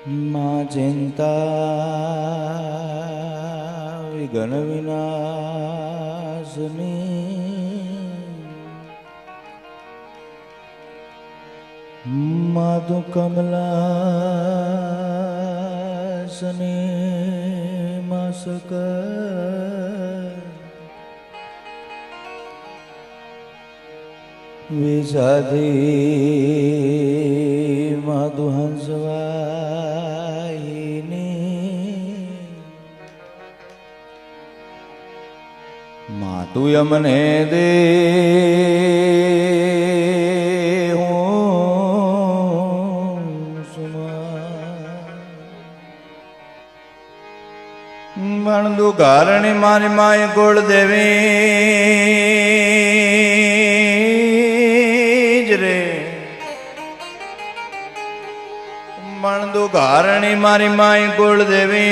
માં ચિંતા વિઘ્ન વિનાશની માધુ કમલાસની માસક વિષાધી માધુ હંસવાહિની માતુ યમને દે મણદુ કારણે મારી માય ગોળ દેવી રે મણદુ કારણે મારી માય ગોળ દેવી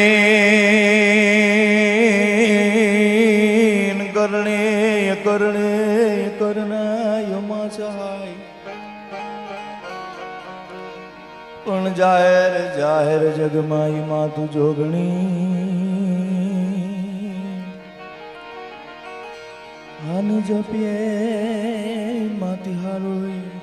કરણે કરણે કરનાયમાં સહાય પણ જાહેર જાહેર જગમાઈ માતું જોગણી આન જપીએ માતી હારોય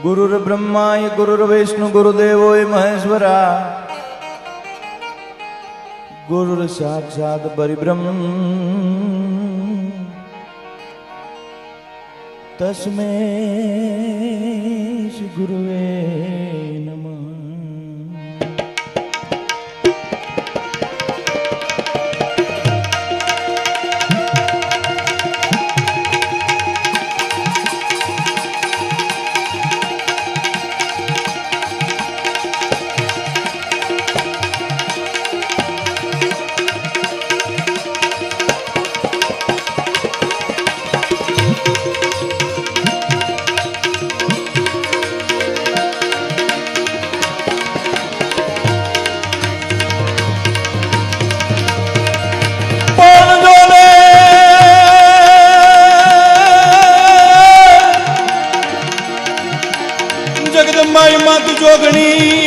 ગુરુર બ્રહ્માય ગુરુર વિષ્ણુ ગુરુદેવોય મહેશ્વરા ગુરુર સાક્ષાત પરિબ્રહ્મ તસ્મે શ્રી ગુરુવે નમઃ. જગદંબાઈ માતુ જોગણી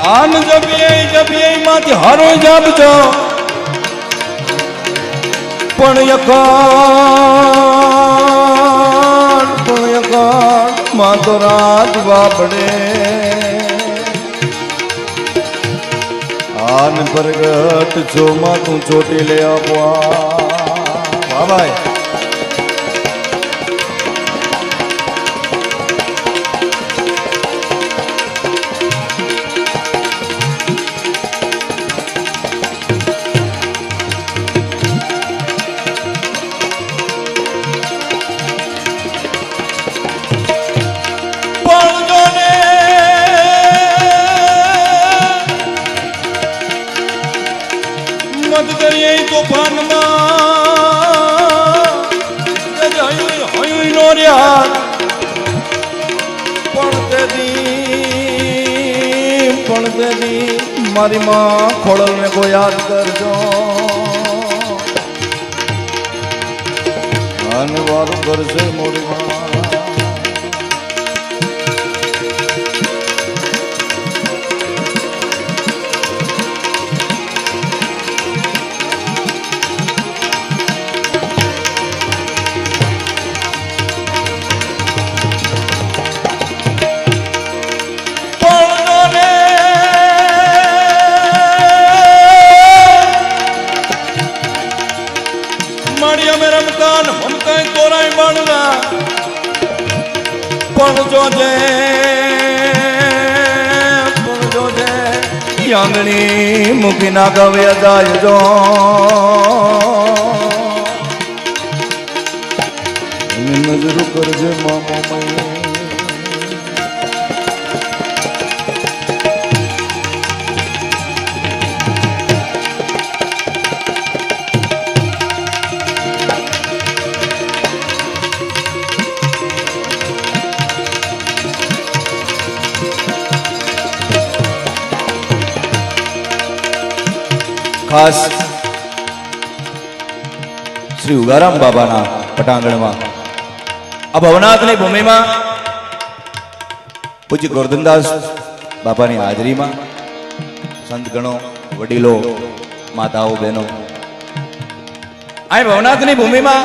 આમ જપીએ માથી હારો જાપજો પણ યકાન માતો રાત વાપડે આન પ્રગટ જો માતું ચોટી લે આપવા ભાઈ મત કરીએ તોફાનમાં નો રહ્યા પણ તેદી મારી માં ખોળલ ને કોઈ યાદ કરજો અને વારું કરશે મોરી માં પણ જોજે આંગણી મૂકી ના ગવે જાય જો નજર કરજે મામા ખાસ શ્રી ઉગારામ બાબાના પટાંગણમાં આ ભવનાથની ભૂમિમાં પૂજ્ય ગોરધનદાસ બાપાની હાજરીમાં સંતગણો, વડીલો, માતાઓ, બહેનો આ ભવનાથની ભૂમિમાં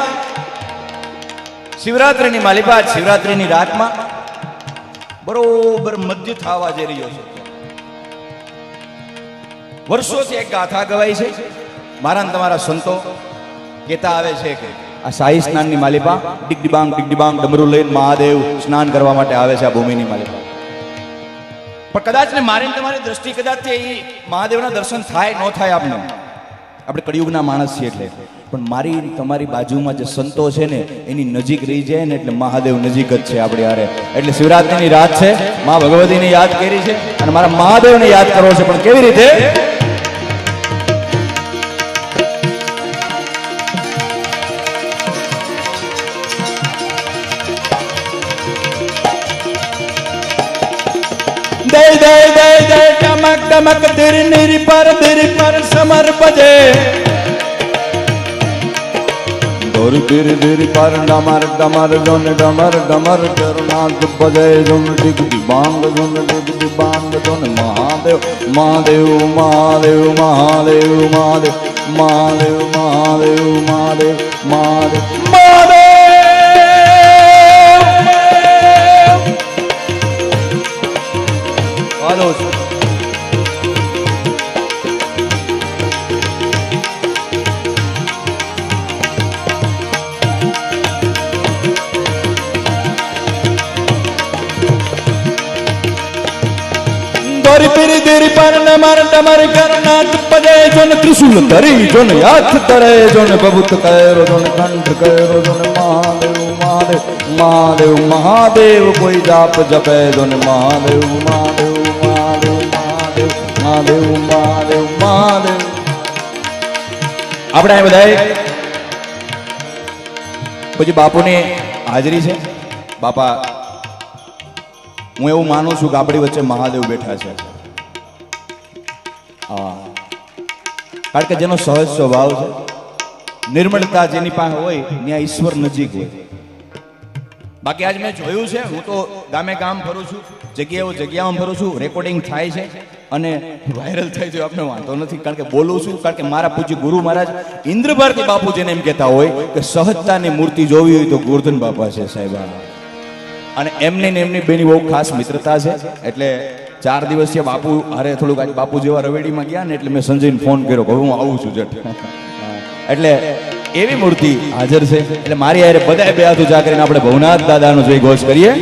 શિવરાત્રિની માલિપા શિવરાત્રિની રાતમાં બરોબર મધ્ય થવા જઈ રહ્યો છે. વર્ષોથી એક ગાથા ગવાય છે. મારા ને તમારા સંતો કહેતા આવે છે કે આ શાહી સ્નાનની માલિપા ડિગડિબાંગ ડમરું લઈને મહાદેવ સ્નાન કરવા માટે આવે છે આ ભૂમિની માલિપા. પણ કદાચ ને મારી તમારી દ્રષ્ટિ કદાચ એ મહાદેવના દર્શન થાય ન થાય આપણે કળિયુગના માણસ છીએ એટલે, પણ મારી તમારી બાજુમાં જે સંતો છે ને એની નજીક રહી જાય ને એટલે મહાદેવ નજીક જ છે આપણી હારે. એટલે શિવરાત્રિની રાત છે, મા ભગવતીને યાદ કરી છે અને મારા મહાદેવને યાદ કરવો છે. પણ કેવી રીતે? દે દે દે દે ટમક ટમક ધીર નીરી પર સમર બજે દોર ધીર ધીર પર ડમર ડમર જોન ડમર ડમર કરુણાત બજે જોન ડિગ દિબાંગ જોન ડિગ દિબાંગ જોન મહાદેવ મહાદેવ મહાદેવ મહાદેવ મહાદેવ મહાદેવ મહાદેવ મહાદેવ મહાદેવ મહાદેવ. ત્રિશુલ ધરી જોન હાથ તરે જોન બબુત કહેરો જોન કંઠ કહેરો જોન મહાદેવ મહાદેવ મહાદેવ મહાદેવ કોઈ જાપ જપે જોન મહાદેવ મહાદેવ મહાદેવ મહાદેવ મહાદેવ મહાદેવ મહાદેવ. આપણે આ બધા પછી બાપુની હાજરી છે. બાપા, હું એવું માનું છું કે આપણી વચ્ચે મહાદેવ બેઠા છે. કારણ કે જેનો સહજ સ્વભાવ છે, નિર્મળતા જેની પાસે હોય ત્યાં ઈશ્વર નજીક હોય. બાકી આજ મેં જોયું છે, હું તો ગામે ગામ ફરું છું, જગ્યામાં ફરું છું, રેકોર્ડિંગ થાય છે અને વાયરલ થાય છે, આપણે વાંધો નથી. કારણ કે બોલું છું, કારણ કે મારા પૂજ્ય ગુરુ મહારાજ ઇન્દ્ર ભારતી બાપુ જેને એમ કહેતા હોય કે સહજતાની મૂર્તિ જોવી હોય તો ગોરધન બાપા છે સાહેબ. અને એમની ને એમની બેની બહુ ખાસ મિત્રતા છે. એટલે 4 દિવસીય બાપુ અરે થોડુંક આજે બાપુ જેવા રવેડીમાં ગયા ને એટલે મેં સંજયને ફોન કર્યો કે હું આવું છું જટ. એટલે એવી મૂર્તિ હાજર છે. એટલે મારી હારે બધા બે હાથ ઊંચા કરીને આપણે ભવનાથ દાદાનો જય ઘોષ કરીએ.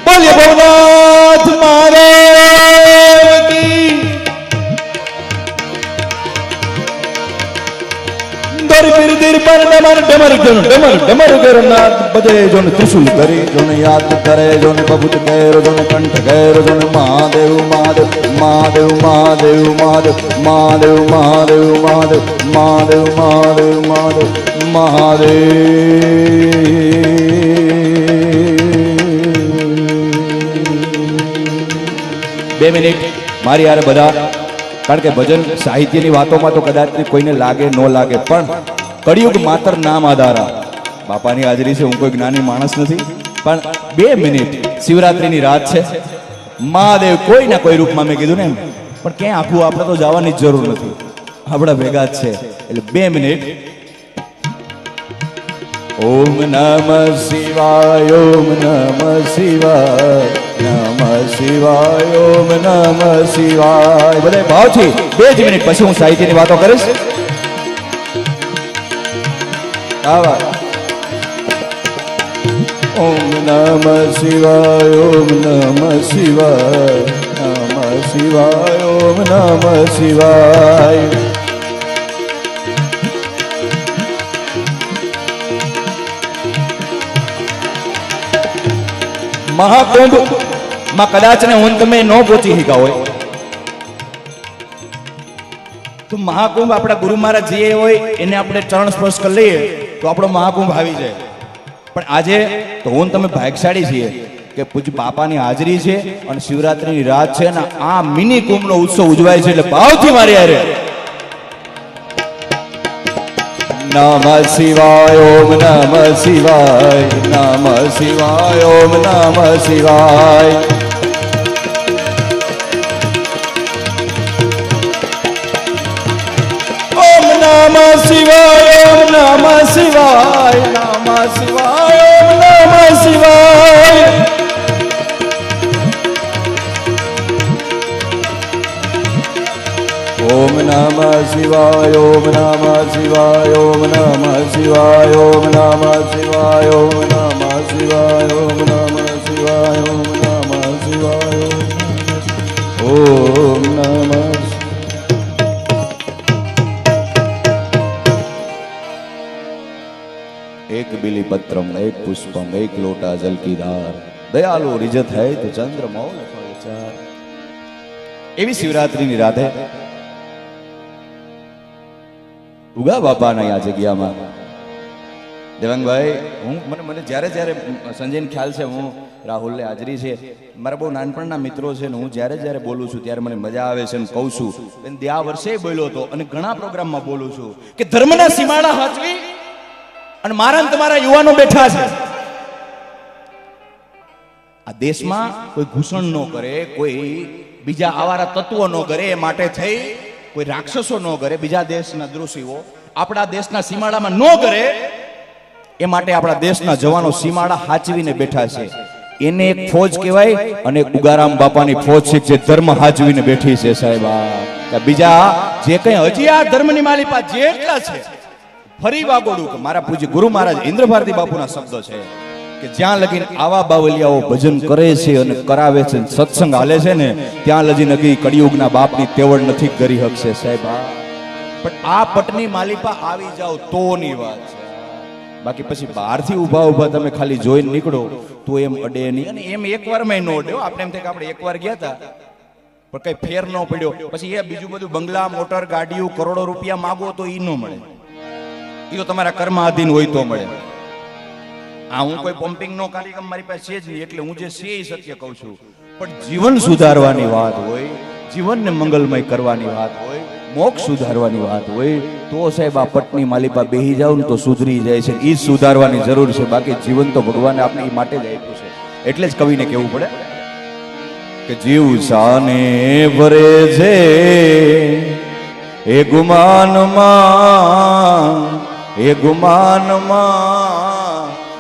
બોલીએ ભવનાથ મહાદેવ કી. દોર દિર પર ડમર ડમર ડમર ડમર ગરનાથ બજે જોન ત્રિશુલ ધરી જોન યાદ કરે જોન બબુત કહેરો જોન કંઠ કહેરો જોન મહાદેવ મહાદેવ મહાદેવ મહાદેવ મહાદેવ મહાદેવ મહાદેવ મહાદેવ મહાદેવ મહાદેવ મહાદેવ મહાદેવ. 2 મિનિટ મારી યાર બધા, કારણ કે ભજન સાહિત્યની વાતોમાં તો કદાચ કોઈને લાગે ન લાગે, પણ કળિયુગ માત્ર નામ આધારા. બાપાની હાજરી છે, હું કોઈ જ્ઞાની માણસ નથી, પણ 2 મિનિટ શિવરાત્રિની રાત છે. મહાદેવ કોઈ ના કોઈ રૂપમાં મેં કીધું ને એમ, પણ ક્યાંય આખું આપણે તો જવાની જ જરૂર નથી, આપણા ભેગા જ છે. એટલે 2 મિનિટ. ઓમ નમઃ શિવાય ઓમ નમઃ શિવાય નમઃ શિવાય ઓમ નમઃ શિવાય. બધા ભાવથી 2 જ મિનિટ, પછી હું સાહિત્યની વાતો કરીશ. ઓમ નમઃ શિવાય ઓમ નમઃ શિવાય નમઃ શિવાય ઓમ નમઃ શિવાય. મહાકુંભ માં કદાચ ને હું તમે ન પહોંચી શક્યા હોય તો મહાકુંભ આપણા ગુરુ મહારાજ જે હોય એને આપણે ચરણ સ્પર્શ કરી લઈએ તો આપણો મહાકુંભ આવી જાય. પણ આજે તો હું તમે ભાગ્યશાળી છીએ કે પૂજ્ય બાપાની હાજરી છે અને શિવરાત્રીની રાત છે ને આ મિની કુંભનો ઉત્સવ ઉજવાય છે. એટલે ભાવથી મારી હારે નમઃ શિવાય ઓમ નમઃ શિવાય નમઃ શિવાય ઓમ નમઃ શિવાય ઓમ નમઃ શિવાય ઓમ નમઃ શિવાય નમઃ શિવાય ઓમ નમઃ શિવાય ઓમ નમઃ શિવાય ઓમ નમઃ શિવાય ઓમ નમઃ શિવાય ઓમ નમઃ શિવાય ઓમ નમઃ શિવાય ઓમ નમઃ શિવાય ઓમ નમઃ શિવાય ઓમ નમઃ એક बिली पत्रम एक पुष्पम एक लोटा जल की धार दयालु रिजत है तो चंद्र मौल फलचार एवी शिवरात्रि राधे ઉગા બાપાના આ જગ્યામાં દેવાંગભાઈ હું મને જ્યારે જ્યારે સંજયને ખ્યાલ છે હું રાહુલને હાજરી છે મારા બહુ નાનપણના મિત્રો છે ને હું જ્યારે બોલું છું ત્યારે મને મજા આવે છે અને કહું છું બેન આ વર્ષે બોલ્યો હતો અને ઘણા પ્રોગ્રામમાં બોલું છું કે ધર્મના સીમાડા હાચવી અને મારા તમારા યુવાનો બેઠા છે આ દેશમાં કોઈ ઘૂસણ ન કરે કોઈ બીજા આવારા તત્વો ન કરે એ માટે થઈ કોઈ રાક્ષસો ન કરે બીજા દેશના દ્રોષીઓ આપણા દેશના સીમાડામાં ન કરે એ માટે આપણા દેશના જવાનો સીમાડા હાચવીને બેઠા છે એને એક ફોજ કહેવાય અને ઉગારામ બાપાની ફોજ છે જે ધર્મ હાચવીને બેઠી છે સાહેબ બીજા જે કઈ હજી આ ધર્મની માલિપા જેટલા છે ફરી વાગોડું કે મારા પૂજ્ય ગુરુ મહારાજ ઇન્દ્ર ભારતી બાપુના શબ્દો છે કે જ્યાં લગીને આવા બાવલિયાઓ ભજન કરે છે અને કરાવે છે સત્સંગ હાલે છે ને ત્યાં લગી નગી કળિયુગના બાપની તેવડ નથી કરી શકશે સાહેબ પણ આ પટની માલિપા આવી જાવ તોની વાત છે બાકી પછી બહારથી ઊભા તમે ખાલી જોઈને નીકળો તો એમ અડે નહીં અને એમ એકવાર માં ન અડ્યો આપણે એમ થાય કે આપણે એકવાર ગયા હતા પણ કઈ ફેર ન પડ્યો પછી એ બીજું બધું બંગલા મોટર ગાડીઓ કરોડો રૂપિયા માગો તો ઈ ન મળે એ તો તમારા કર્મ આધીન હોય તો મળે આ હું કોઈ પમ્પિંગ નો કાર્યક્રમ મારી પાસે છે જ નહીં એટલે હું જે છે એ સત્ય કહું છું પણ જીવન સુધારવાની વાત હોય જીવનને મંગલમય કરવાની વાત હોય મોક્ષ સુધારવાની વાત હોય તો સાહેબ આ પટની માલિપા બેહી જાવ ને તો સુધરી જાય છે એ સુધારવાની જરૂર છે બાકી જીવન તો ભગવાને આપણે એ માટે જ આપ્યું છે એટલે જ કવિને કહેવું પડે કે જીવ સાને ભરે છે એ ગુમાનમાં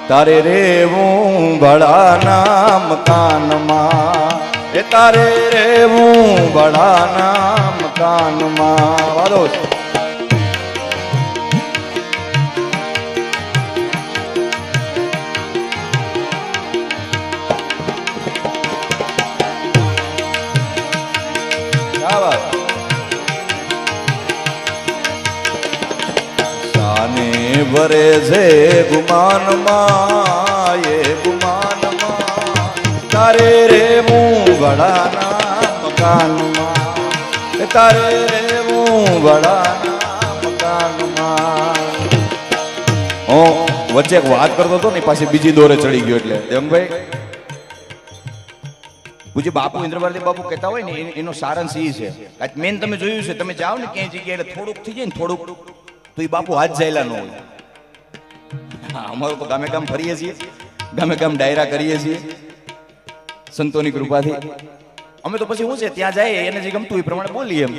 તારે રેવું ભળાના મકાનમાં એ તારે રેવું ભળાના મકાનમાં વાદો ભરે છે ગુમાનમાં એ ગુમાનમાં તારે રેવું ભળાના મકાનમાં તારે રેવું ભળાના મકાનમાં હું વચ્ચે એક વાત કરતો હતો ને પાછી બીજી દોરે ચડી ગયો એટલે દેવભાઈ પૂજ્ય બાપુ ઇન્દ્ર ભારતી બાપુ કહેતા હોય ને એનો સારાંશ એ છે મેન તમે જોયું છે તમે જાઓ ને ક્યાંય જગ્યાએ એટલે થોડુંક થઈ જાય ને થોડુંક તો એ બાપુ હાથ જાયેલા ન હોય અમારું તો ગામે ગામ ફરીએ છીએ ગામે ગામ ડાયરા કરીએ છીએ સંતોની કૃપાથી અમે તો પછી શું છે ત્યાં જાય એને જે ગમતું એ પ્રમાણે બોલીએ એમ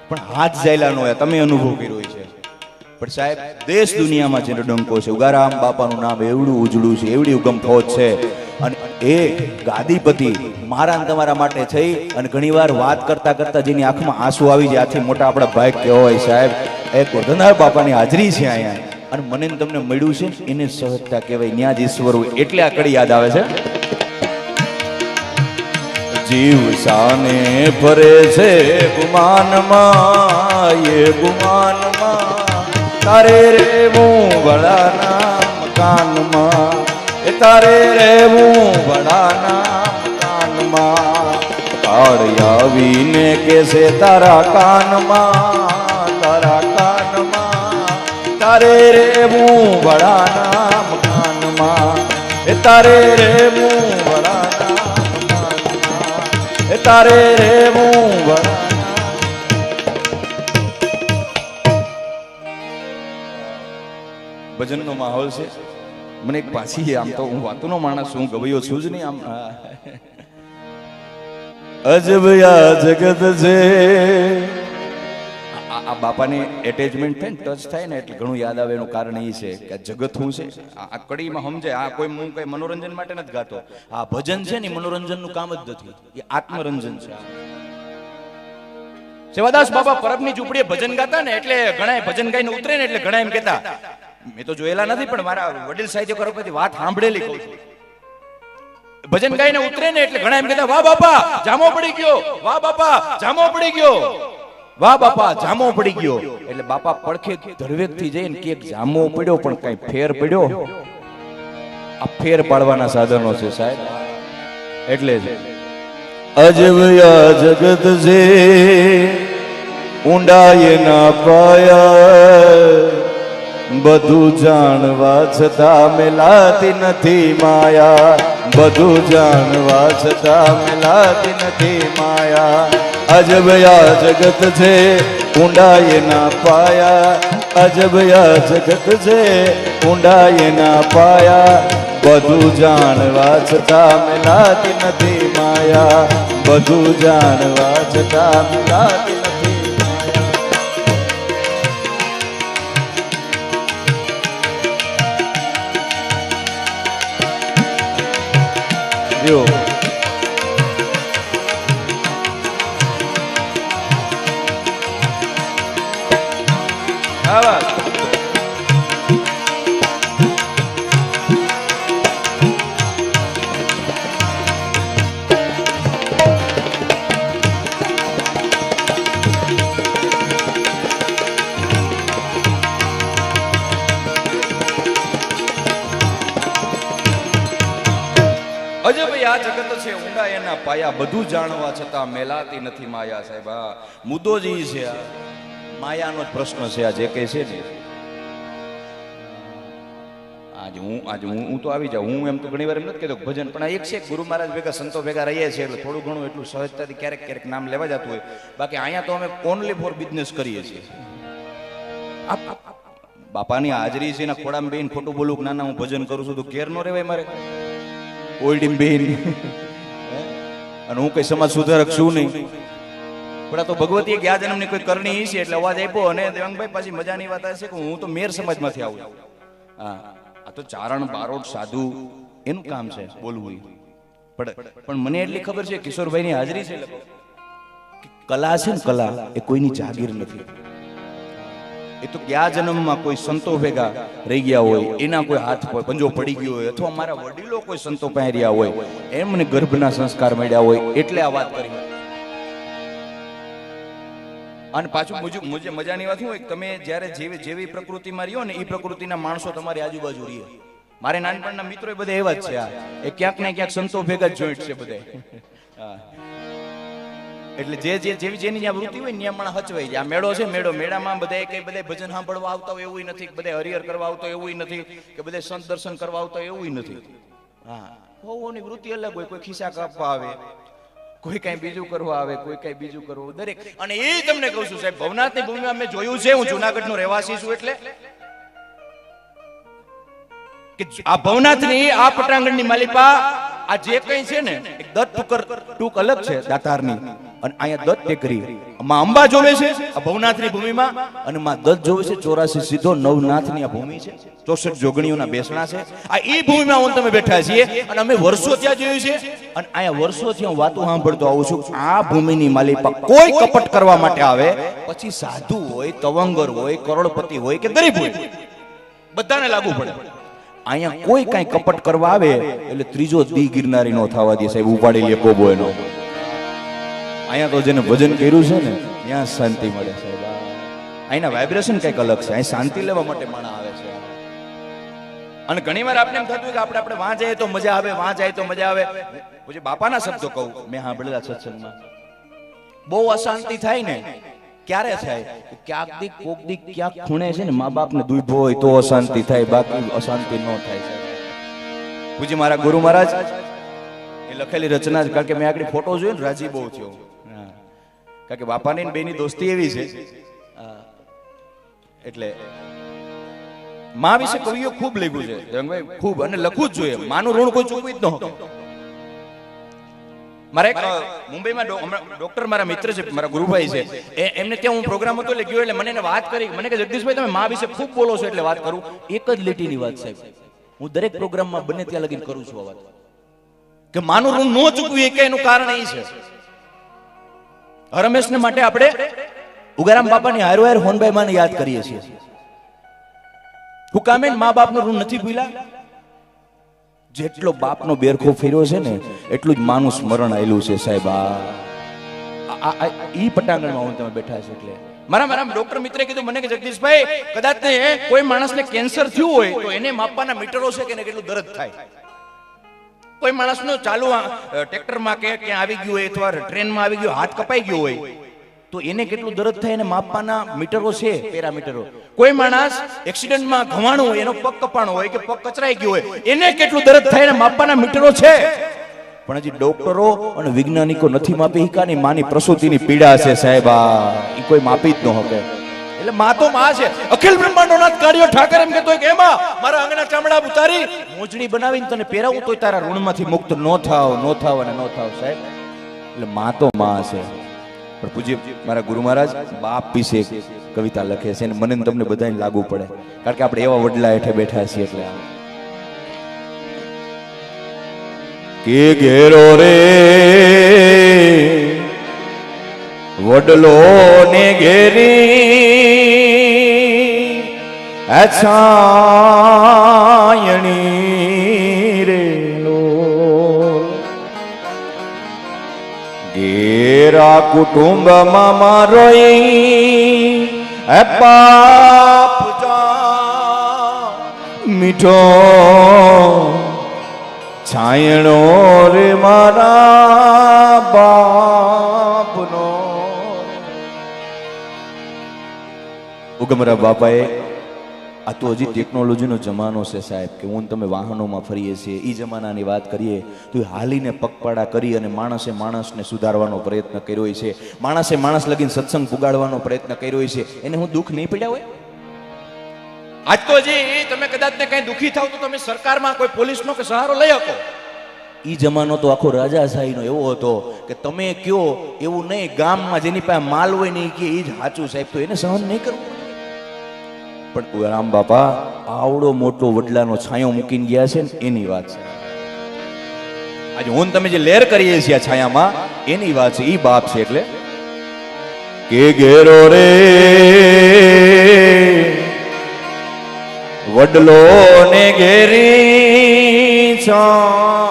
પણ હાથ જાયેલા ન હોય તમે અનુભવ કર્યો છે પણ સાહેબ દેશ દુનિયામાં જેનો ડંકો છે ઉગારામ બાપાનું નામ એવડું ઉજળું છે એવડી ઉગમ ફોજ છે અને એ ગાદીપતિ મારા તમારા માટે થઈ અને ઘણીવાર વાત કરતા કરતા જેની આંખમાં આંસુ આવી જાય આથી મોટા આપણા ભાઈ કહેવાય સાહેબ એક વર્ધનહાર બાપાની હાજરી છે અહીંયા અને મને તમને મળ્યું છે એને સહજતા કહેવાય ન્યા જ ઈશ્વર હોય એટલે આ કડી યાદ આવે છે જીવ સાને ભરે છે ગુમાનમાં એ ગુમાનમાં તારે રેવું ભળાના મકાનમાં એ તારે રેવું ભળાના મકાનમાં કાળ આવીને કેસે તારા કાનમાં તારા કાનમાં તારે રેવું ભળાના મકાનમાં એ તારે રેવું ભળાના મકાનમાં એ તારે રેવું ભળાના ભજનનો માહોલ છે. મને એક પાછી આમ તો હું વાતોનો માણસ હું ગવૈયો છું જ નહીં આમ. અજબ આ જગત છે. આ બાપાની એટેચમેન્ટ થાય ને ટચ થાય ને એટલે ઘણું યાદ આવે. એનું કારણ એ છે કે જગત શું છે આ કડીમાં સમજે. આ કોઈ હું કઈ મનોરંજન માટે નથી ગાતો. આ ભજન છે ને મનોરંજનનું કામ જ નથી, એ આત્મરંજન છે. સેવાદાસ બાબા પરબની ઝૂંપડીએ ભજન ગાતા ને એટલે ઘણા ભજન ગાઈને ઉતરે ને એટલે ઘણા એમ કહેતા, મેં તો જોયેલા નથી પણ મારા વડીલ સાહિત્યકારો પરથી વાત સાંભળેલી કહું છું. ભજન ગાઈને ઉતરે ને એટલે ઘણા એમ કહેતા, વાહ બાપા જામો પડી ગયો, વાહ બાપા જામો પડી ગયો, વાહ બાપા જામો પડી ગયો. એટલે બાપા પડખે ધરવેક થી જઈને કે જામો પડ્યો પણ કઈ ફેર પડ્યો. આ ફેર પાડવાના સાધનો છે સાહેબ. એટલે જ અજબ આ જગત છે ઊંડાઈ ના પાયા, બધું જાણવા છતાં મેલાતી નથી માયા, બધું જાણવા છતાં મેલાતી નથી માયા. અજબ આ જગત છે ઊંડાઈ ના પાયા, અજબ આ જગત છે ઊંડાઈ ના પાયા, બધું જાણવા છતાં મેલાતી નથી માયા, બધું જાણવા છતાં મેલાતી નથી માયા. જો આવા અજબ આ જગત છે ઊંડા એના પાયા, બધું જાણવા છતાં મેલાતી નથી માયા. સાહેબ આ મુદ્દો જ ઈ છે, માયાનો જ પ્રશ્ન છે. આ જે કઈ છે ને આજે હું તો આવી જાઉં. હું એમ તો ઘણી વાર એમ નથી કહેતો ભજન, પણ આ એક છે ગુરુ મહારાજ ભેગા સંતો ભેગા રહીએ છીએ એટલે થોડું ઘણું એટલું સહજતાથી ક્યારેક ક્યારેક નામ લેવા જતું હોય. બાકી અહીંયા તો અમે ઓનલી ફોર બિઝનેસ કરીએ છીએ. બાપાની હાજરી છે એના ખોડામાં બેન ખોટું બોલું ના ના હું ભજન કરું છું તો ઘેર નો રહેવાય મારે. ઓલ્ડીમ બેન અને હું કઈ સમાજ સુધારક છું નહીં. પણ આ તો ભગવતીએ ગયા જન્મની કોઈ કરણી છે એટલે અવાજ આપ્યો. અને દેવાંગભાઈ પાછી મજાની વાત છે કે હું તો મેર સમાજમાંથી આવું. હા, આ તો ચારણ બારોટ સાધુ એનું કામ છે બોલવું. પણ મને એટલી ખબર છે કિશોરભાઈની હાજરી છે એટલે કલા છે ને, કલા એ કોઈની જાગીર નથી. એ તો ગયા જન્મમાં કોઈ સંતો ભેગા રહી ગયા હોય, એના કોઈ હાથ પંજો પડી ગયો હોય, અથવા મારા વડીલો કોઈ સંતો પાસે રહ્યા હોય, એમને ગર્ભના સંસ્કાર મળ્યા હોય એટલે આ વાત કરી. અને પાછું મુજે મજાની વાત શું હોય, તમે જ્યારે જેવી પ્રકૃતિમાં રહ્યો ને એ પ્રકૃતિના માણસો તમારી આજુબાજુ રહે. મારે નાનપણના મિત્રો એ બધા એવા જ છે. એ ક્યાંક ને ક્યાંક સંતો ભેગા જ જોઈન્ટ છે બધા. એટલે જેવી જેની જ્યાં વૃત્તિ હોય ને ત્યાં માણસ હચવાઈ જાય. આ મેળો છે, મેળામાં બધા કઈ બધા ભજન સાંભળવા આવતા હોય એવું નથી, બધા હરિહર કરવા આવતા એવું નથી, કે બધા સંત દર્શન કરવા આવતા એવું નથી. હા, હોની વૃત્તિ અલગ હોય. કોઈ ખિસ્સા કાપવા આવે, કોઈ કઈ બીજું કરવા આવે, કોઈ કઈ બીજું કરવું દરેક. અને એ તમને કહું છું સાહેબ, ભવનાથની ભૂમિમાં મેં જોયું છે. હું જુનાગઢ નો રહેવાસી છું એટલે કે આ ભવનાથની આ પટાંગણની માલિપા આ જે કઈ છે ને એક દત્ત ટૂંક અલગ છે દાતારની, અને અહીંયા દત્ત ટેકરી માં અંબા જોવે છે આ ભવનાથની ભૂમિમાં, અને માં દત્ત જોવે છે 84 સીધો નવનાથની આ ભૂમિ છે. 64 જોગણીઓના બેસણા છે. આ ઈ ભૂમિમાં હું તમે બેઠા છીએ અને અમે વર્ષો ત્યાં જોયું છે. અને અહીંયા વર્ષોથી હું વાતો સાંભળતો આવું છું. આ ભૂમિની માલિપા કોઈ કપટ કરવા માટે આવે, પછી સાધુ હોય, તવંગર હોય, કરોડપતિ હોય કે ગરીબ હોય, બધાને લાગુ પડે. અહીંયા કોઈ કઈ કપટ કરવા આવે એટલે ત્રીજો દી ગિરનારી નો થવા દે સાહેબ, ઉપાડી લે કોબો એનો. અહીંયા તો જેને ભજન કર્યું છે ને ત્યાં શાંતિ મળે સાહેબ. અહીંના વાઇબ્રેશન કઈક અલગ છે. અહીં શાંતિ લેવા માટે માણસ આવે છે. અને ઘણી વાર આપણે એમ થતું કે આપણે વાં જઈએ તો મજા આવે, વાં જાય તો મજા આવે. પછી બાપાના શબ્દો કહું મેં સાંભળેલા સત્સંગમાં, બહુ અશાંતિ થાય ને ક્યારે થાય, ક્યાંક દીક કોક દીક ક્યાંક ખૂણે છે ને મા બાપ ને દુભો હોય તો અશાંતિ થાય, બાકી અશાંતિ ન થાય. પૂજી મારા ગુરુ મહારાજ એ લખેલી રચના જ, કારણ કે મેં આગળ ફોટો જોયો ને રાજી બહુ થયો. કારણ કે બાપાની બેની દોસ્તી એવી છે એટલે માં વિશે કવિઓ ખૂબ લખ્યું છે જંગભાઈ, ખૂબ, અને લખવું જ જોઈએ. માનું ઋણ કોઈ ચૂકવી જ ન હોય. મારા એક મુંબઈમાં ડોક્ટર મારા મિત્ર છે, મારા ગુરુભાઈ છે, એમને ત્યાં હું પ્રોગ્રામ હતો એટલે ગયો, એટલે મને એને વાત કરી, મને કે જગદીશભાઈ તમે માં વિશે ખૂબ બોલો છો, એટલે વાત કરું. એક જ લીટીની વાત સાહેબ, હું દરેક પ્રોગ્રામમાં બને ત્યાં લગીને કરું છું આ વાત, કે માનું ઋણ ન ચૂકવી કે એનું કારણ એ છે. હરમેશને માટે આપણે ઉગારામ બાપાની હારો હાર હોનભાઈ માને યાદ કરીએ છીએ. હું કામે મા બાપનું ઋણ નથી ભૂલ્યા. જેટલો બાપનો બેરખો ફેર્યો છે ને એટલું જ માનું સ્મરણ આવેલું છે સાહેબ. ઈ પટાંગણમાં હું તમે બેઠા છે એટલે મારા ડોક્ટર મિત્રે કીધું મને કે જગદીશભાઈ કદાચ કોઈ માણસને કેન્સર થયું હોય તો એને માપવાના મીટરો છે કે એને કેટલું દર્દ થાય. કોઈ માણસનો ચાલુ ટ્રેક્ટરમાં કે ક્યાં આવી ગયું હોય અથવા ટ્રેનમાં આવી ગયો, હાથ કપાઈ ગયો હોય તો એને કેટલું દર્દ થાય એને માપવાના મીટરો છે, પેરામીટરો. કોઈ માણસ એક્સિડન્ટમાં ઘવાણું હોય, એનો પગ કપાણો હોય કે પગ કચરાઈ ગયો હોય, એને કેટલું દર્દ થાય એને માપવાના મીટરો છે. પણ હજી ડોક્ટરો અને વૈજ્ઞાનિકો નથી માપી શકાની માની પ્રસૂતિની પીડા છે સાહેબ. એ કોઈ માપી જ ન શકે. એટલે માં તો માં છે. અખિલ બ્રહ્માંડનો નાથ કાળિયો ઠાકર એમ કહેતો કે એમાં મારા અંગના ચામડા ઉતારી મોજડી બનાવીને તને પહેરાવું તોય તારા ઋણમાંથી મુક્ત ન થાવ અને ન થાવ સાહેબ. એટલે માં તો માં છે. પણ પૂજ્ય મારા ગુરુ મહારાજ બાપ વિશે કવિતા લખે છે, અને મને તમને બધાને લાગુ પડે, કારણ કે આપણે એવા વડલા હેઠે બેઠા છીએ. એટલે કે ઘેરો રે વડલો ને ઘેરી છાયણી રે ઘેરા કુટુંબમાં મારો પાપ મીઠો છાયણો રે મારા બાપનો. ઉગમરા બાપાએ આ તો હજી ટેકનોલોજીનો જમાનો છે સાહેબ, કે હું તમે વાહનોમાં ફરીએ છીએ. એ જમાનાની વાત કરીએ તો હાલીને પગપાળા કરી અને માણસે માણસને સુધારવાનો પ્રયત્ન કર્યો છે, માણસે માણસ લગીને સત્સંગ પુગાડવાનો પ્રયત્ન કર્યો છે. એને હું દુઃખ નહીં પડ્યા હોય? આજ તો હજી તમે કદાચ ને કઈ દુઃખી થાવ તો તમે સરકારમાં કોઈ પોલીસનો કે સહારો લઈ શકો. ઈ જમાનો તો આખો રાજાશાહીનો એવો હતો કે તમે કયો એવું નહીં, ગામમાં જેની પાસે માલ હોય નહીં કે એ જ સાચું સાહેબ, તો એને સહન નહીં કરવું. પણ રામ બાપા આવડો મોટો વડલાનો છાંયો મૂકીને ગયા છે ને એની વાત છે. આજે હું તમે જે લહેર કરીએ છીએ આ છાયામાં એની વાત છે. ઈ બાપ છે. એટલે કે ઘેરો રે વડલો ને ઘેરી છાયણી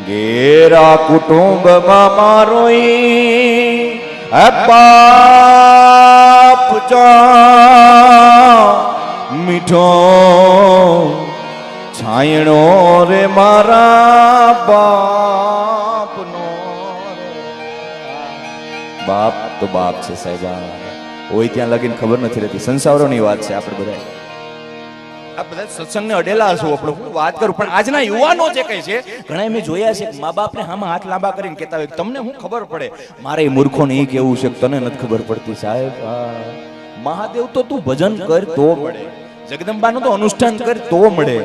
ઘેરા કુટુંબમાં મારો બાપ મીઠો છાયણો રે મારા બાપનો. બાપ તો બાપ છે સાહેબ, હોય ત્યાં લગીને ખબર નથી રહેતી. સંસારોની વાત છે. આપણે બધા સત્સંગને અડેલા હશું, આપણે હું વાત કરું. પણ આજના યુવાનો જે કહે છે, ઘણા મેં જોયા છે મા બાપને હામાં હાથ લાંબા કરીને કહેતા હોય તમને હું ખબર પડે. મારે મૂર્ખોને એ કેવું છે કે તને નથી ખબર પડતી સાહેબ. મહાદેવ તો તું ભજન કર તો મળે, જગદંબાનું તો અનુષ્ઠાન કર તો મળે,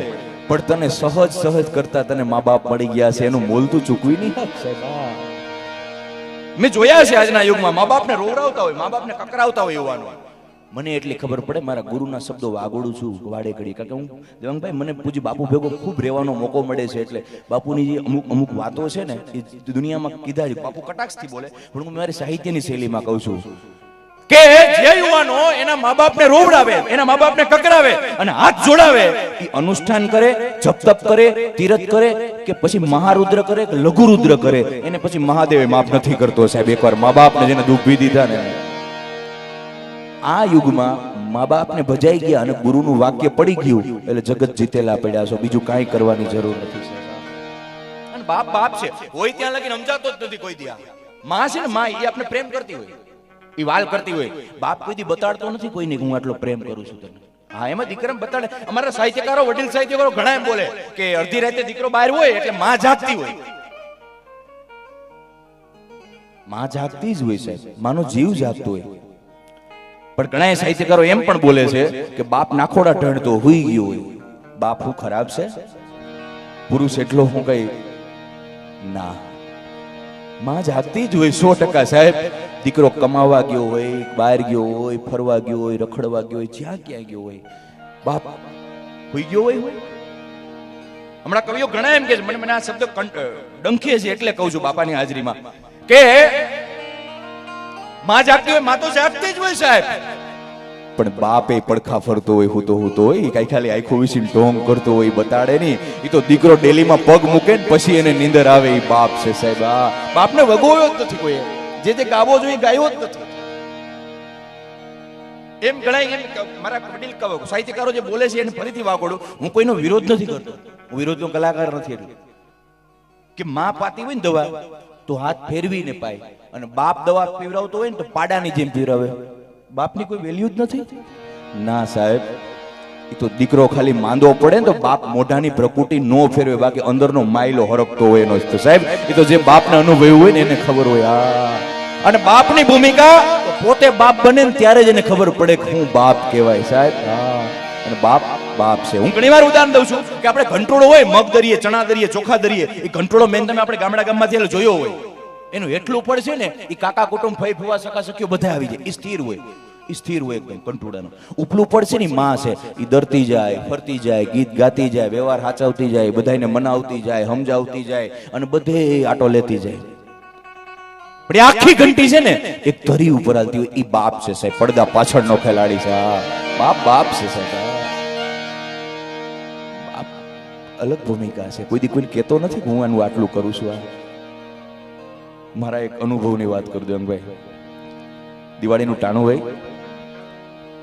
પણ તને સહજ કરતા તને મા બાપ મળી ગયા છે એનું મોલ તું ચૂકવી નહીં સાહેબ. મેં જોયા છે આજના યુગમાં મા બાપને રોવરાવતા હોય, મા બાપને કકરાવતા હોય યુવાનો. મને એટલી ખબર પડે, મારા ગુરુના શબ્દો વાગોડું છું વાડે ઘડી, કારણ કે હું દેવાંગભાઈ મને પૂજી બાપુ ભેગો ખૂબ રહેવાનો મોકો મળે છે. એટલે બાપુની જે અમુક વાતો છે ને એ દુનિયામાં કીધા છે. બાપુ કટાક્ષથી બોલે, પણ હું મારી સાહિત્યની શૈલીમાં કહું છું કે જે યુવાનો એના મા બાપને રોવડાવે, એના મા બાપને કકરાવે અને હાથ જોડાવે, એ અનુષ્ઠાન કરે, જપ તપ કરે, તીરથ કરે કે પછી મહારુદ્ર કરે કે લઘુરુદ્ર કરે, એને પછી મહાદેવે માફ નથી કરતો સાહેબ. એકવાર મા બાપને જેને દુભી દીધા ને, આ યુગમાં મા બાપને ભજાઈ ગયા અને ગુરુનું વાક્ય પડી ગયું એટલે જગત જીતેલા પડ્યા છો. બીજું કાંઈ કરવાની જરૂર નથી. અને બાપ બાપ છે, હોય ત્યાં લગીને સમજાતો જ નથી કોઈ દિયા. માં છે ને માં, એ આપણે પ્રેમ કરતી હોય, એ વાલ કરતી હોય. બાપ કોઈ દી બતાડતો નથી કોઈને હું આટલો પ્રેમ કરું છું તને. હા, એમાં દીકરા બતાડે. અમારા સાહિત્યકારો, વડીલ સાહિત્યકારો ઘણા એમ બોલે કે અડધી રાતે દીકરો બહાર હોય એટલે માં જાગતી હોય. માં જાગતી જ હોય સાહેબ, માનો જીવ જાગતો હોય. પણ ઘણા સાહિત્યકારો એમ પણ બોલે છે કે બાપ નાખોડા ઢળતો હુઈ ગયો હોય. બાપ હું ખરાબ છે? પુરુષ એટલો હું કઈ ના, માં જાગતી જ હોય 100% સાહેબ. દીકરો કમાવા ગયો હોય, બહાર ગયો હોય, ફરવા ગયો હોય, રખડવા ગયો હોય, જ્યાં ક્યાં ગયો હોય, બાપ હુઈ ગયો હોય. હમણાં કવિઓ ઘણા એમ કે છે, મને આ શબ્દ ડંખે છે એટલે કહું છું બાપાની હાજરીમાં, કે માં જાગતી હોય, માં તો જાગતી જ હોય સાહેબ, પણ બાપ એ પડખા ફરતો હોય, હું તો હોય, કઈ ખાલી આખું વિસીને ઢોંગ કરતો હોય, બતાડે નહીં. એ તો દીકરો ડેલીમાં પગ મૂકે ને પછી એને નીંદર આવે. એ બાપ છે સાહેબ. આ બાપને વગોયો જ નથી કોઈ, જે ગાવો જોઈએ ગાયો જ નથી. એમ ઘણા એમ મારા વડીલ સાહિત્યકારો જે બોલે છે એને ફરીથી વાગોડું. હું કોઈનો વિરોધ નથી કરતો, હું વિરોધનો કલાકાર નથી. એટલે કે માં પાતી હોય ને દવા તો હાથ ફેરવીને પાય, અને બાપ દવા પીવડાવતો હોય ને તો પાડાની જેમ પીવડાવે. બાપની કોઈ વેલ્યુ જ નથી ના સાહેબ. એ તો દીકરો ખાલી માંદો પડે ને તો બાપ મોઢાની પ્રકૃતિ નો ફેરવે, બાકી અંદરનો માયલો હરકતો હોય એનો જ. તો સાહેબ એ તો જે બાપને અનુભવ્યું હોય ને એને ખબર હોય. અને બાપની ભૂમિકા પોતે બાપ બને ને ત્યારે જ એને ખબર પડે કે હું બાપ કહેવાય સાહેબ. અને બાપ બાપ છે. હું ઘણી વાર ઉદાહરણ દઉં છું કે આપણે ઘંટોળો હોય, મગ દરીએ, ચણા દરીએ, ચોખા દરીએ, એ ઘંટોળો મેન તમે આપણે ગામડામાંથી જોયો હોય, એનું એટલું પડશે ને એ કાકા કુટુંબ, ફઈ ફુવા, સખા સખીઓ બધા આવી જાય. એ સ્થિર હોય, એ સ્થિર હોય એકદમ કંટોળાનો. ઉપલું પડશે ને માં છે, એ દરતી જાય, ફરતી જાય, ગીત ગાતી જાય, વ્યવહાર સાચવતી જાય, બધાને મનાવતી જાય, સમજાવતી જાય, અને બધે આટો લેતી જાય. પણ આખી ઘંટી છે ને એક ધરી ઉપર હાલતી હોય. એ બાપ છે સાહેબ, પડદા પાછળનો ખેલાડી છે. બાપ બાપ છે સાહેબ. બાપ અલગ ભૂમિકા છે. કોઈ દી કોઈને કહેતો નથી હું આનું આટલું કરું છું. મારા એક અનુભવની વાત કરી દઉં ભાઈ. દિવાળીનું ટાણું હોય,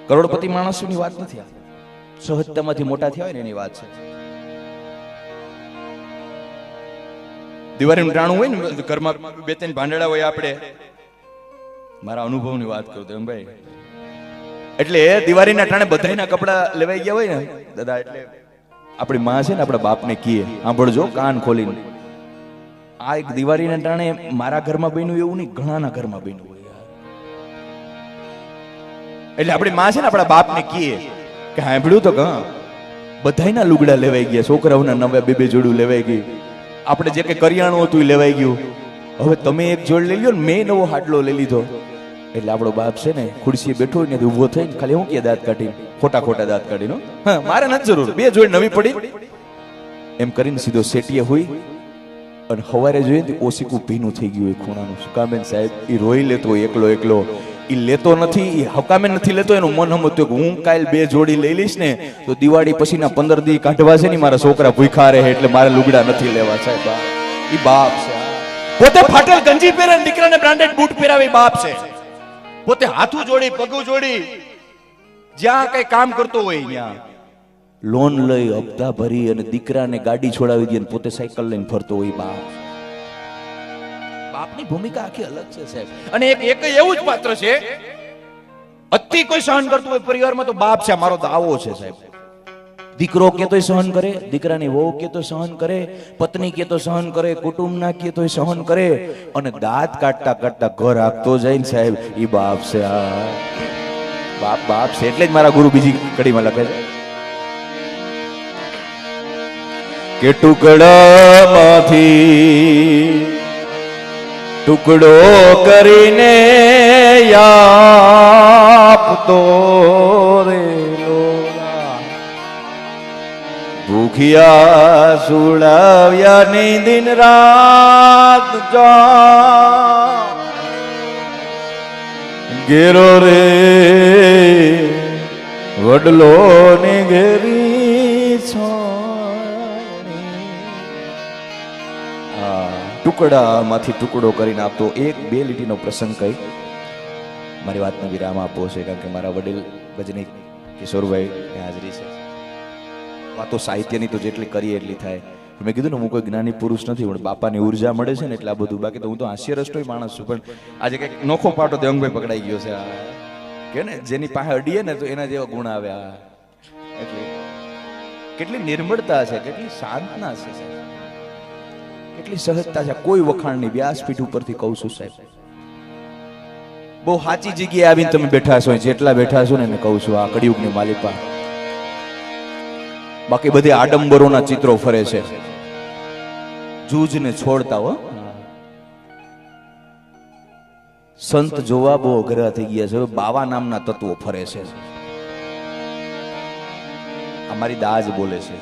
કરોડપતિ માણસોની વાત નથી, સહજતામાંથી મોટા થયા હોય ને એની વાત છે. દિવાળીનું ટાણું હોય ને, ઘરમાં 2-3 ભાંડડા હોય. આપણે મારા અનુભવની વાત કરું દઉં ભાઈ. એટલે દિવાળીના ટાણે બધાના કપડા લેવાઈ ગયા હોય ને દાદા, એટલે આપણી માં છે ને આપણા બાપને કીએ, સાંભળજો કાન ખોલીને, આ એક દિવાળીના ટાણે મારા ઘરમાં બન્યું એવું નહીં, ઘણાના ઘરમાં બન્યું હોય. એટલે આપણી માં છે ને આપણા બાપને કીએ કે સાંભળ્યું તો બધાના લુગડા લેવાઈ ગયા, છોકરાઓના નવા 2-2 જોડું લેવાઈ ગઈ, આપણે જે કઈ કરિયાણું હતું એ લેવાઈ ગયું, હવે તમે એક જોડ લઈ લ્યો ને, મેં નવો હાડલો લઈ લીધો. એટલે આપણો બાપ છે ને ખુરશીએ બેઠો હોય ને ઉભો થઈને ખાલી હું કે દાંત કાઢીને, ખોટા દાંત કાઢીને, મારે નથી જરૂર, 2 જોડ નવી પડી એમ કરીને સીધો સેટીએ હોય. અને સવારે જોઈએ ને ઓસીકું ભીનું થઈ ગયું હોય ખૂણાનું. સુકામેન સાહેબ એ રોઈ લેતો હોય એકલો. એ લેતો નથી, એ હકામે નથી લેતો, એનું મન સમજતું કે હું કાલ 2 જોડી લઈ લઈશ ને તો દિવાળી પછીના 15 દી કાઢવા છે ને મારા છોકરા ભૂખા રહે, એટલે મારે લુગડા નથી લેવા સાહેબ. એ બાપ છે. પોતે ફાટેલ ગંજી પહેરે, દીકરાને બ્રાન્ડેડ બૂટ પહેરાવે, બાપ છે. પોતે હાથું જોડી, પગું જોડી, જ્યાં કઈ કામ કરતો હોય ત્યાં લોન લઈ, હપ્તા ભરી, અને દીકરાને ગાડી છોડાવી દે, પોતે સાયકલ લઈને ફરતો હોય. બાપ, બાપની ભૂમિકા આખી અલગ છે સાહેબ. અને એક એવું જ પાત્ર છે, અતિ કોઈ સહન કરતું હોય પરિવારમાં તો બાપ છે. મારો દાવો છે સાહેબ. દીકરો કે તોય સહન કરે, દીકરાની વહુ કે તો સહન કરે, પત્ની કે તો સહન કરે, કુટુંબના કે તોય સહન કરે, અને દાંત કાઢતા કાઢતા ઘર આપતો જાય ને સાહેબ, એ બાપ છે. બાપ છે. એટલે જ મારા ગુરુ બીજી કડીમાં લખે છે કે ટુકડામાંથી ટુકડો કરીને આપતો રે ભૂખિયા સુડાવ્યા ની દિન રાત ઘેરો રે વડલો ને ઘેરી છો. ટુકડામાંથી ટુકડો કરીને આપતો. 1-2 લીટીનો પ્રસંગ કહી મારી વાતને વિરામ આપવો છે, કારણ કે મારા વડીલ ભજની કિશોરભાઈ હાજરી છે. વાતો સાહિત્યની તો જેટલી કરીએ એટલી થાય. મેં કીધું ને હું કોઈ જ્ઞાની પુરુષ નથી, પણ બાપાની ઉર્જા મળે છે ને એટલે આ બધું. બાકી તો હું તો હાસ્યરસનો માણસ છું, પણ આજે કંઈક નોખો પાટો દેવંગભાઈ પકડાઈ ગયો છે કે ને, જેની પાસે અડીએ ને તો એના જેવા ગુણ આવે. એટલે કેટલી નિર્મળતા છે, કેટલી શાંતના છે, કેટલી સહજતા છે. કોઈ વખાણ નહીં, વ્યાસપીઠ ઉપરથી કહું છું સાહેબ. બહુ સાચી જગ્યાએ આવીને તમે બેઠા છો, જેટલા બેઠા છો ને એને કહું છું, આ કળિયુગની માલિકા. બાકી બધી આડંબરોના ચિત્રો ફરે છે, જૂજને છોડતા હો. સંત જોવા બહુ અઘરા થઈ ગયા છે. બાવા નામના તત્વો ફરે છે. અમારી દાજ બોલે છે,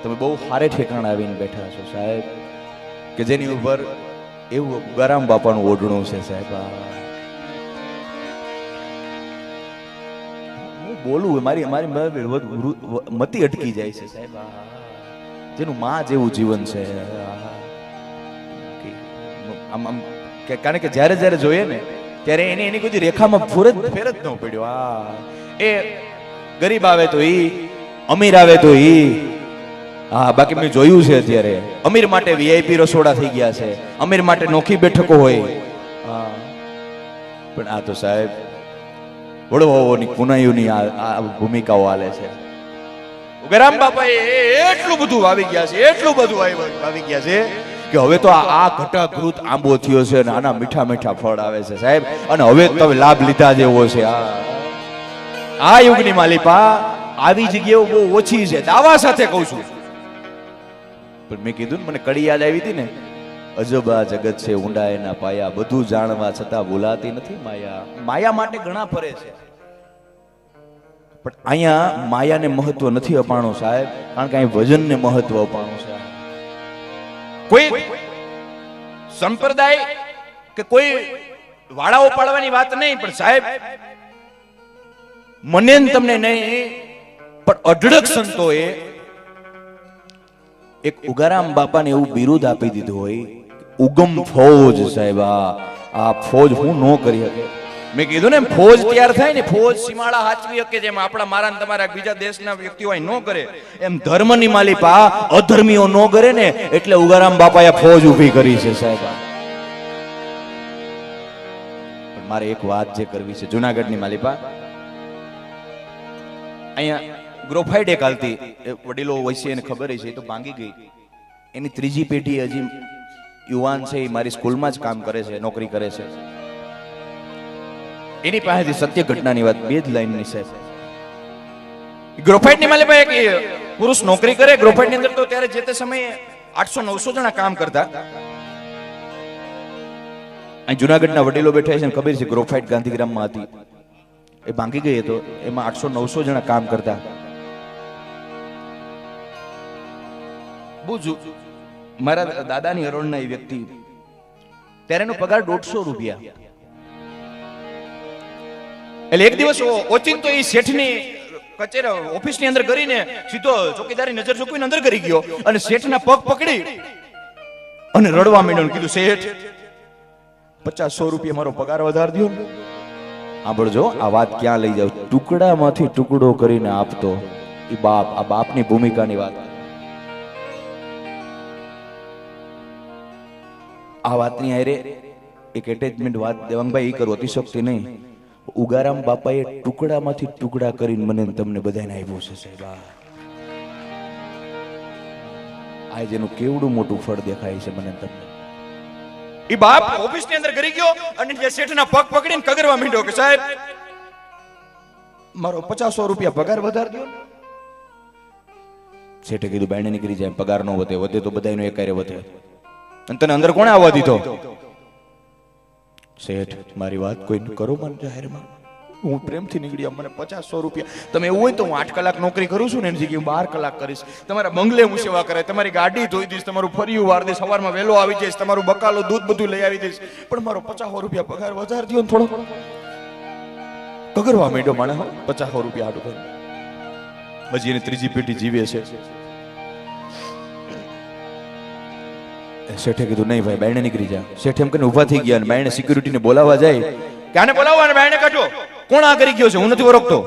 તમે બહુ સારે ઠેકાણે આવીને બેઠા છો સાહેબ, કે જેની ઉપર એવું ગરામ બાપાનું ઓઢણું છે સાહેબ. હું બોલું મારી મતી અટકી જાય છે સાહેબ. જેનું માં જેવું જીવન છે. આમ કારણ કે જ્યારે જ્યારે જોઈએ ને ત્યારે એની કોઈ રેખામાં ફેર જ ન પડ્યો. એ ગરીબ આવે તો ઈ, અમીર આવે તો ઈ. હા, બાકી મેં જોયું છે અત્યારે અમીર માટે વીઆઈપી રસોડા થઈ ગયા છે, અમીર માટે નોખી બેઠકો હોય. હા, પણ આ તો સાહેબ વડવાઓની કુનાઈઓની આ ભૂમિકાઓ આલે છે. ગરામ બાપાએ એટલું બધું આવી ગયા છે, એટલું બધું આવી ગયા છે કે હવે તો આ ઘટાકૃત આંબો થયો છે અને આના મીઠા મીઠા ફળ આવે છે સાહેબ. અને હવે તમે લાભ લીધા જેવો છે. આ યુગની માલિપા આવી જગ્યાઓ બહુ ઓછી છે, દાવા સાથે કહું છું. પણ મેં કીધું ને, મને કડી યાદ આવી હતી ને, અજબ આ જગત છે ઊંડા એના પાયા, બધું જાણવા છતાં ભૂલાતી નથી માયા. માયા માટે ઘણા ફરે છે, પણ અહીંયા માયાને મહત્વ નથી અપાણું સાહેબ, કારણ કે અહીં ભજનને મહત્વ અપાણું છે. કોઈ સંપ્રદાય કે કોઈ વાળાઓ પાડવાની વાત નહીં, પણ સાહેબ મને તમને નહીં પણ અઢળક સંતોએ એક ઉગારામ બાપાને એવું બિરુદ આપી દીધું હોય, ઉગમ ફૌજ સાહેબ. આ ફૌજ હું ન કરી શકે. મેં કીધું ને, ફૌજ તૈયાર થાય ને, ફૌજ સીમાડા હાચવી શકે, જેમ આપણા મારા ને તમારા બીજા દેશના વ્યક્તિઓ ન કરે, એમ ધર્મની માલિપા અધર્મીઓ ન કરે ને, એટલે ઉગારામ બાપાએ ફૌજ ઊભી કરી છે સાહેબ. પણ મારે એક વાત જે કરવી છે, જુનાગઢની માલિપા અહીંયા ગ્રોફાઇટ એક હાલતી, વડીલો વયસે એને ખબર છે, તો ભાંગી ગઈ. એની ત્રીજી પેઢી હજી યુવાન છે, એ મારી સ્કૂલમાં જ કામ કરે છે, નોકરી કરે છે. એની પાસેથી સત્ય ઘટનાની વાત, બે જ લાઈનની છે. ગ્રોફાઇટની માલિપા એક પુરુષ નોકરી કરે ગ્રોફાઇટની અંદર, તો ત્યારે જે તે સમયે 800-900 જણા કામ કરતા. અહીં જુનાગઢના વડીલો બેઠા છે, ખબર છે, ગ્રોફાઇટ ગાંધીગ્રામમાં હતી, એ ભાંગી ગઈ. તો એમાં 800-900 જણા કામ કરતા. મારા દાદાની હરોળના એ વ્યક્તિ, ત્યારે એનો પગાર 150 રૂપિયા. એટલે એક દિવસ ઓચિંતો એ શેઠની કચેરી ઓફિસની અંદર કરીને સીધો ચોકીદારી નજર ચૂકવીને અંદર કરી ગયો અને શેઠના પગ પકડી અને રડવા માંડ્યો. કીધું, શેઠ 50-100 રૂપિયા મારો પગાર વધાર દો. સાંભળજો, આ વાત ક્યાં લઈ જાવ. ટુકડામાંથી ટુકડો કરીને આપતો એ બાપ. આ બાપની ભૂમિકાની વાત. આ વાતની આરે એક એટેચમેન્ટ વાત દેવાંગભાઈ એ કરું, અતિશક્તિ નહીં. ઉગારામ બાપાએ ટુકડામાંથી ટુકડા કરીને મને તમને બધાને આપ્યું છે સાહેબ. આ જેનું કેવડું મોટું ફળ દેખાય છે મને તમને. એ બાપ ઓફિસની અંદર કરી ગયો અને જે શેઠના પગ પકડીને કગરવા માંડ્યો કે સાહેબ મારો 50-100 રૂપિયા પગાર વધાર દો. શેઠે કીધું, બાયણે નીકળી જાય, પગાર નો વધે, વધે તો બધાનો એકારે વધે. અને તને અંદર કોણે આવવા દીધો? શેઠ, મારી વાત કોઈ કરો મને જાહેરમાં, હું પ્રેમથી નીકળ્યા, મને 50-100 રૂપિયા. તમે એવું હોય તો હું 8 કલાક નોકરી કરું છું ને, એની જગ્યાએ 12 કલાક કરીશ. તમારા બંગલે હું સેવા કરે, તમારી ગાડી ધોઈ દઈશ, તમારું ફરિયું વાર દઈશ, સવારમાં વહેલો આવી જઈશ, તમારું બકાલો દૂધ બધું લઈ આવી દઈશ, પણ મારો 50-100 રૂપિયા પગાર વધાર દો ને થોડો. કગરવા માંડ્યો માણે, 50-100 રૂપિયા આડું. હજી એની ત્રીજી પેઢી જીવે છે. શેઠે કીધું, નહીં ભાઈ, બાયણે નીકળી જા. શેઠ એમ કરીને ઉભા થઈ ગયા અને બાયણે સિક્યુરિટીને બોલાવવા જાય કે આને બોલાવો અને બાયણે કાઢો, કોણ આ કરી ગયો છે, હું નથી ઓળખતો.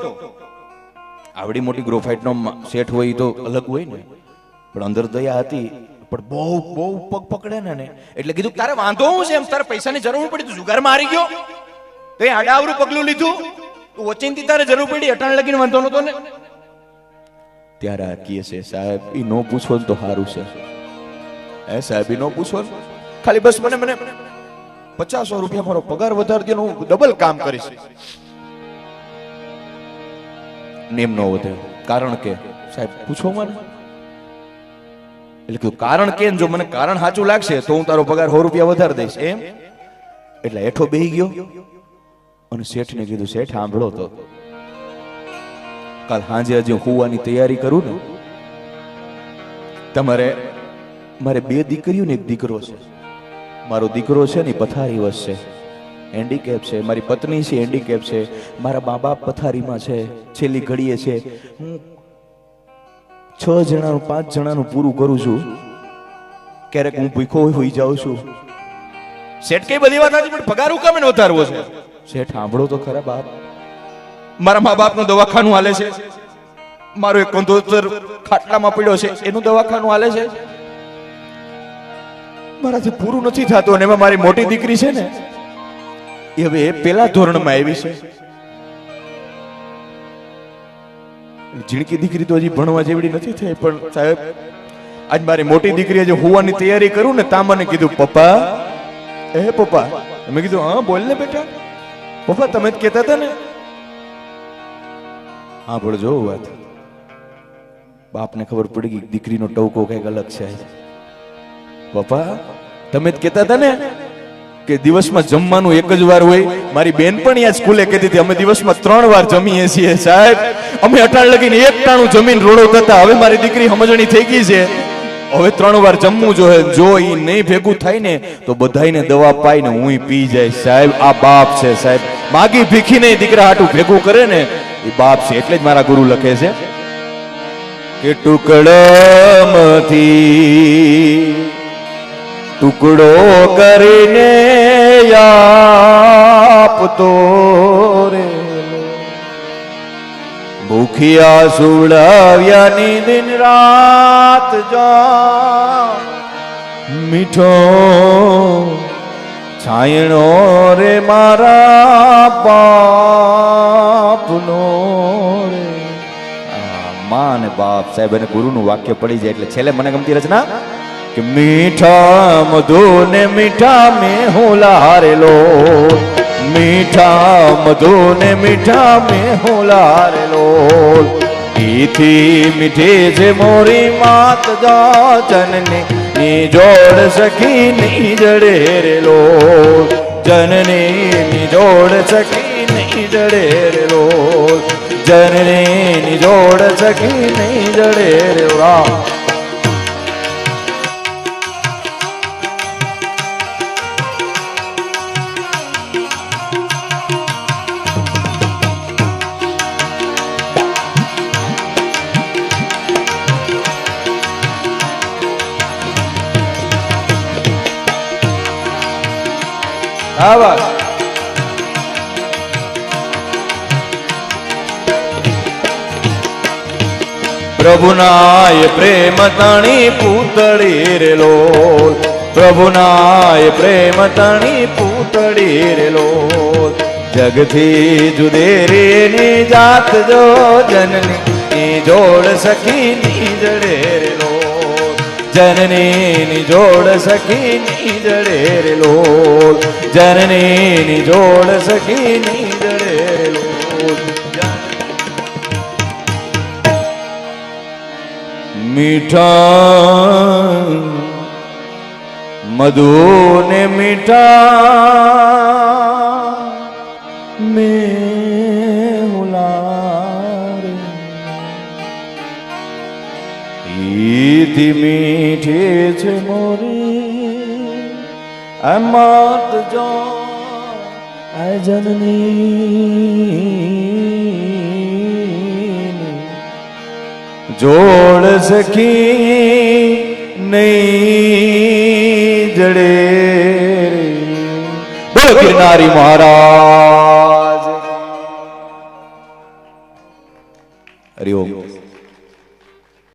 આવડી મોટી ગ્રોફાઇટનો શેઠ હોય તો અલગ હોય ને, પણ અંદર દયા હતી, પણ બહુ પગ પકડે ને, એટલે કીધું, તારે વાંધો શું છે? એમ તારે પૈસાની જરૂર પડી, તું જુગારમાં હારી ગયો, તો એ આડાવરું પગલું લીધું, તું ઓચિંતી તારે જરૂર પડી, અટાણ લગીને વાંધો નતો ને. ત્યારે આ કહે છે, સાહેબ એ નો પૂછવો તો સારું છે. સાહેબ નો પૂછો, ખાલી બસ મને ₹50 મારો પગાર વધારી દે, હું ડબલ કામ કરીશ. નેમ નો વધે. કારણ કે સાહેબ પૂછો મને. એટલે કીધું કારણ કે જો મને કારણ સાચું લાગશે તો હું તારો પગાર ₹100 વધારી દઈશ. એમ એટલે હેઠો બેહી ગયો અને શેઠને કીધું, શેઠ સાંભળો તો, કાલ સાંજે હજી હોવાની તૈયારી કરું ને, તમારે મારે 2 દીકરીઓ ને 1 દીકરો છે. મારો દીકરો છે ને પથારી વસ છે, હેન્ડીકેપ છે. મારી પત્ની છે હેન્ડીકેપ છે. મારા મા બાપ પથારીમાં છે, છેલ્લી ઘડીએ છે. હું 6 જણાનું 5 જણાનું પૂરું કરું છું. ક્યારેક હું ભૂખો હોઈ જાઉં છું. શેઠ કઈ બધી વાત સાચી, પણ પગાર હું કામ વધારવો છે? શેઠ સાંભળો તો ખરા બાપ, મારા મા બાપનું દવાખાનું હાલે છે, મારો એક કંદોતર ખાટલામાં પડ્યો છે એનું દવાખાનું હાલે છે, મારાથી પૂરું નથી થતું. અને એમાં મારી મોટી દીકરી છે ને એ હવે પેલા ધોરણમાં આવી છે. ઝીણકી દીકરી તો હજી ભણવા જેવડી નથી થઈ. પણ સાહેબ આજ મારી મોટી દીકરી હજી હોવાની તૈયારી કરું ને તા મને કીધું, પપ્પા, એ પપ્પા. મેં કીધું, હા બોલ ને બેટા. પપ્પા તમે જ કહેતા હતા ને. હા બોલજો વાત. બાપને ખબર પડી ગઈ દીકરીનો ટવકો કઈક અલગ છે. પપ્પા તમે જ કહેતા હતા ને કે દિવસમાં જમવાનું એક જ વાર હોય. મારી બેન પણ યા સ્કૂલે કહેતી હતી અમે દિવસમાં 3 વાર જમીએ છીએ. સાહેબ અમે અટાણ લગીને 1 ટાણું જમીન રોડો થતા. હવે મારી દીકરી સમજણી થઈ ગઈ છે, હવે 3 વાર જમવું જોઈએ. જો એ નહીં ભેગું થાય ને તો બધાઈને દવા પાઈને હું પી જાય. સાહેબ આ બાપ છે સાહેબ, માગી ભીખી નહીં દીકરા હાટું ભેગું કરે ને એ બાપ છે. એટલે જ મારા ગુરુ લખે છે કે ટુકડામાંથી ટુકડો કરીને આપતો રે, ભૂખિયા સુવડાવ્યાની દિન રાત જા, મીઠો છાયણો રે મારા બાપનો રે. માં અને બાપ સાહેબ અને ગુરુનું વાક્ય પડી જાય એટલે છેલ્લે મને ગમતી રચના કે મીઠા મધુ ને મીઠા મેં હું લારેલો, મીઠા મધુ ને મીઠા મેં હું લારેલો, ઈથી મીઠી છે મોરી માત જા જનની ની જોડ સખી ની જડે રેલો, જનની ની જોડ સખી ની જડે રેલો, જનની ની જોડ સખી ની જડે રેલો. પ્રભુનાય પ્રેમ તણી પૂતળી રેલો, પ્રભુનાય પ્રેમ તણી પૂતળી રેલો, જગથી જુદેરીની જાત જો જનની જોડ સખી ની જડે રેલો, જનની જોડ સખી ની જડે રેલો, જનની જોડ સખી ની જડે રેલો. મીઠા મધુ ને મીઠા મેં હુલારે, ઈથી મીઠી છે મોરી આ માત જો આ જનની જોડ સખી નહીં જડે. બોલ ગિરનારી મહારાજ. હરિ ઓમ.